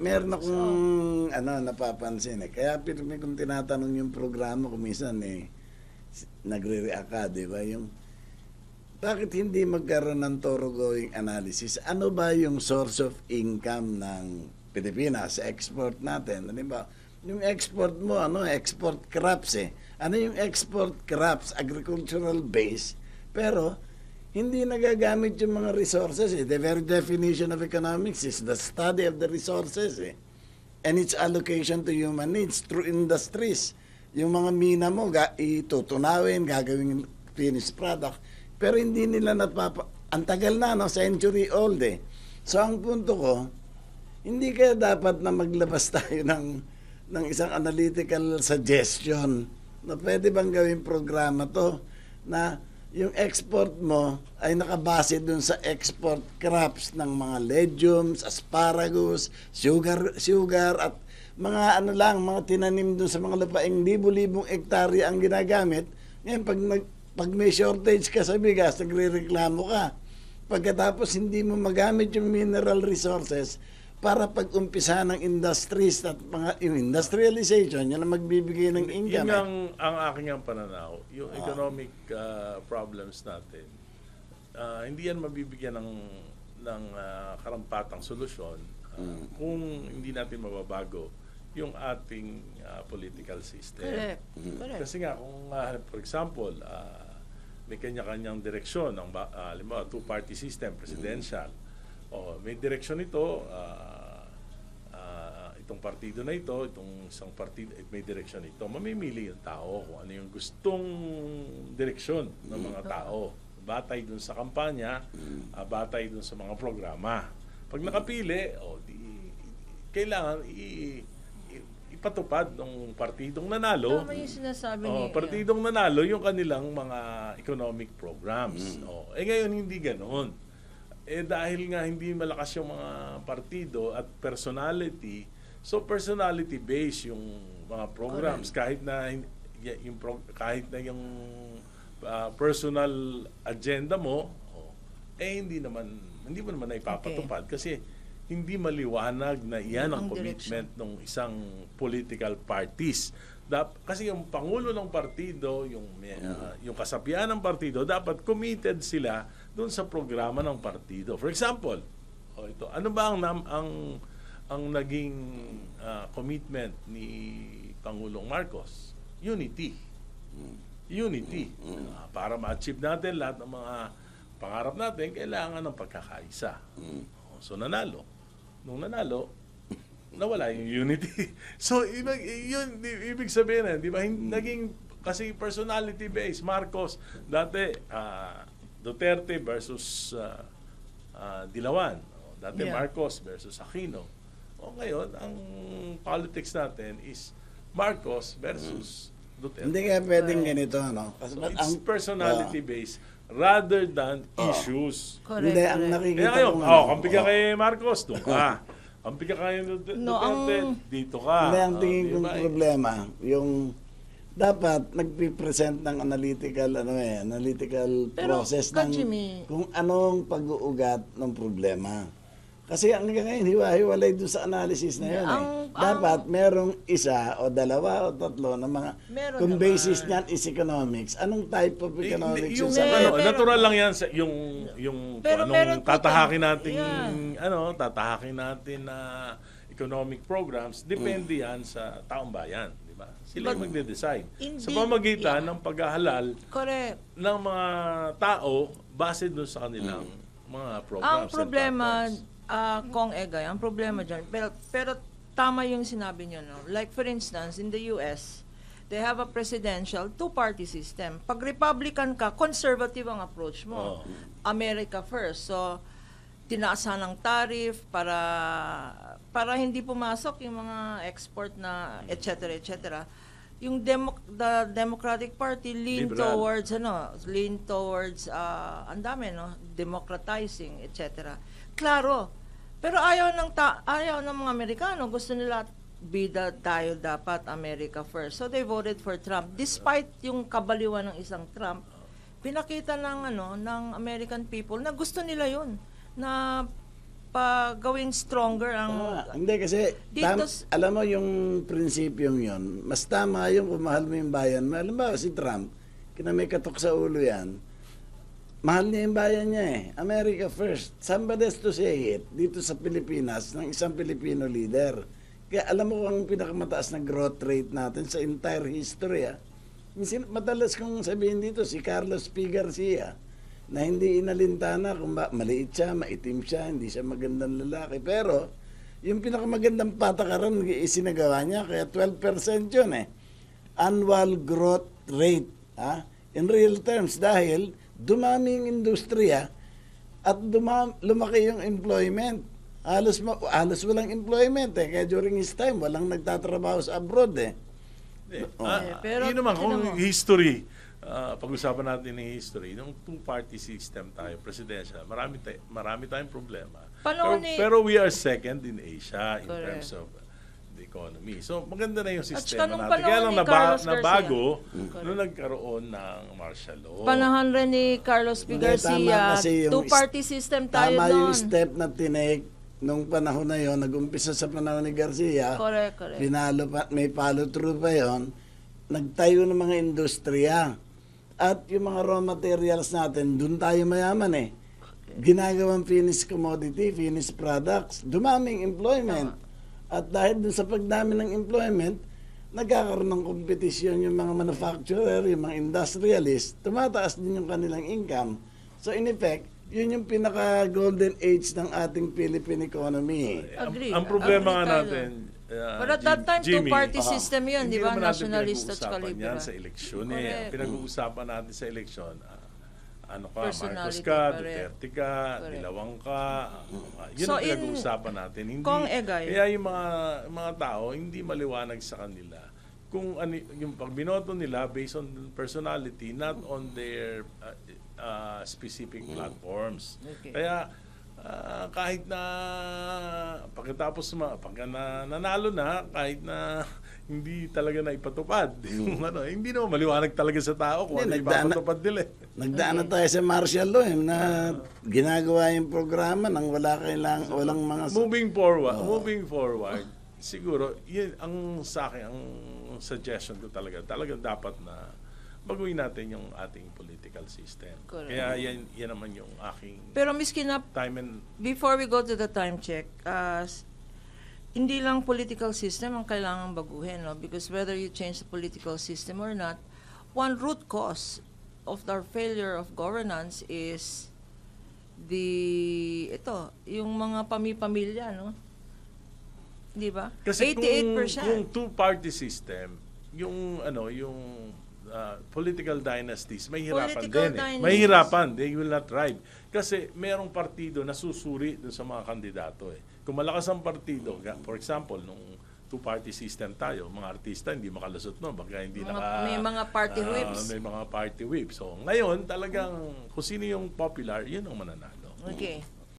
Meron akong napapansin Kaya pirmi kung tinatanong yung programa kung minsan nagre-react ka, di ba? Bakit hindi magkaroon ng thoroughgoing analysis? Ano ba yung source of income ng Pilipinas? Export natin, di ba? Yung export mo, export crops Ano yung export crops? Agricultural base. Pero, hindi nagagamit yung mga resources The very definition of economics is the study of the resources and its allocation to human needs through industries. Yung mga mina mo, itutunawin, gagawin finished product. Pero hindi nila ang tagal na, century old So, ang punto ko, hindi kaya dapat na maglabas tayo ng isang analytical suggestion na pwede bang gawing programa to na yung export mo ay nakabase dun sa export crops ng mga legumes, asparagus, sugar at mga mga tinanim dun sa mga lupaing libo-libong ektarya ang ginagamit. Ngayon, pag may shortage ka sa bigas, nagre-reklamo ka. Pagkatapos hindi mo magamit yung mineral resources para pag-umpisa ng industries at yung industrialization, yan ang magbibigay ng income. Yun ang aking pananaw. Yung economic problems natin, hindi yan mabibigyan ng karampatang solusyon kung hindi natin mababago yung ating political system. Correct. Kasi nga, kung for example, may kanya-kanyang direksyon, two-party system, presidential, may direksyon ito, itong partido na ito, itong isang partido, may direksyon ito. Mamimili yung tao kung ano yung gustong direksyon ng mga tao. Batay dun sa kampanya, batay dun sa mga programa. Pag nakapili, kailangan ipatupad ng partidong nanalo. Tama yung sinasabi niya. Partidong nanalo yung kanilang mga economic programs. Ngayon hindi ganoon. Dahil nga hindi malakas yung mga partido at personality, so personality based yung mga programs. Kahit na yung personal agenda mo, hindi mo naman naipapatupad kasi hindi maliwanag na iyan ang commitment ng isang political parties. Kasi yung pangulo ng partido, yung kasapian ng partido, dapat committed sila doon sa programa ng partido. For example, ano ba ang naging commitment ni Pangulong Marcos? Unity. Para ma-achieve natin lahat ng mga pangarap natin, kailangan ng pagkakaisa. So nanalo. Nung nanalo, nawala yung unity. So ibig sabihin di ba, naging kasi personality based. Marcos dati Duterte versus Dilawan. Dati Marcos versus Aquino. Ngayon ang politics natin is Marcos versus Duterte. Hindi kaya pwedeng ganito, Kasi it's personality based rather than issues. Correct. Hindi, ang nakikita Kaya ko ngayon, kampi ka kay Marcos, doon ka. Kampi ka kay Duterte, dito ka. Hindi, ang tingin kong problema, yung dapat nagpipresent ng analytical process ng kung anong pag-uugat ng problema. Kasi ang ngayon, hiwa-hiwalay doon sa analysis na yun. Dapat merong isa o dalawa o tatlo na mga, kung basis niyan is economics. Anong type of economics yung natural lang yan sa yung anong tatahakin natin na economic programs, depende yan sa taong bayan. Sila magde-decide. Sa pamagitan ng paghahalal ng mga tao base doon sa kanilang mga programs. Ang problema, Kong Egay, ang problema dyan, pero tama yung sinabi nyo, Like for instance, in the US, they have a presidential two-party system. Pag Republican ka, conservative ang approach mo. America first. So, tinaasan ng tariff para hindi pumasok yung mga export na etc. Yung the Democratic Party lean towards ang dami democratizing etc. Klaro. Pero ayaw ng mga Amerikano, gusto nila bida tayo dapat America first. So they voted for Trump despite yung kabaliwan ng isang Trump. Pinakita ng American people na gusto nila 'yun. Na gawing stronger ang... Hindi kasi, Dito alam mo yung prinsipyong yon, mas tama yung kung mahal mo yung bayan mo. Alam ba, si Trump, kina may katok sa ulo yan, mahal niya yung bayan niya eh. America first. Somebody has to say it dito sa Pilipinas ng isang Filipino leader. Kaya alam mo ang pinakamataas na growth rate natin sa entire history. Madalas kong sabihin dito, si Carlos P. Garcia, na hindi inalintana kung maliit siya, maitim siya, hindi siya magandang lalaki. Pero, yung pinakamagandang patakaran isinagawa niya, kaya 12% yun eh. Annual growth rate. In real terms, dahil dumami yung industriya at lumaki yung employment. Halos walang employment eh. Kaya during his time, walang nagtatrabaho sa abroad eh. pero yun naman, tingnan kung mo. history, pag-usapan natin ng history, nung two-party system tayo, presidential, marami tayong problema. Pero we are second in Asia in Correct. terms of the economy. So, maganda na yung saka sistema nung natin. Kaya panahon lang ni Carlos nabago Garcia. nung nagkaroon ng martial law. Panahon rin ni Carlos P. Hindi, tama Garcia, kasi yung two-party system tayo Tama yung doon. step na tinake nung panahon na yon, nag-umpisa sa panahon ni Garcia. Correct. May follow through pa yon. Nagtayo ng mga industriya. At yung mga raw materials natin, dun tayo mayaman eh. Ginagawang finished commodity, finished products, dumaming employment. At dahil dun sa pagdami ng employment, nagkakaroon ng kompetisyon yung mga manufacturer, yung mga industrialist, tumataas din yung kanilang income. So in effect, yun yung pinaka-golden age ng ating Philippine economy. Agree. Ang problema Agree nga tayo. natin, But at that time, Jimmy, two-party system yun, hindi di ba? naman natin Nationalist at saka pinag-uusapan liberal. yan sa eleksyon eh. Correct. Ang pinag-uusapan natin sa eleksyon, ano ka, Marcos Personality, ka, correct. Duterte ka, Correct. Dilawang ka. Yun So, ang pinag-uusapan natin. Hindi, Kong Egay. kaya yung mga tao, hindi maliwanag sa kanila kung ano, yung pag binoto nila based on personality, not on their specific platforms. Okay. Kaya kahit na pagkatapos pagka nanalo na, kahit na hindi talaga na ipatupad yung hindi naman maliwanag talaga sa tao kung ano Hindi, ipapatupad nila. Nagdaan na tayo sa martial law na ginagawa yung programa nang walang mga... Moving forward, siguro, yun ang sa akin, ang suggestion ko talagang dapat na baguhin natin yung ating political system. Correct. Kaya yan naman yung aking Pero miski na, time and before we go to the time check, hindi lang political system ang kailangan baguhin, no? Because whether you change the political system or not, one root cause of our failure of governance is yung mga pamilya, no? Di ba? kasi 88%. kung two-party system, yung political dynasties, mahihirapan Political din. dynasties. Mahihirapan, they will not thrive. Kasi merong partido na susuri dun sa mga kandidato eh. Kung malakas ang partido, for example, nung two-party system tayo, mga artista hindi makalusot no, baka hindi May mga party whips. May mga party whips. So ngayon, talagang kung sino yung popular, yun ang mananalo. Okay.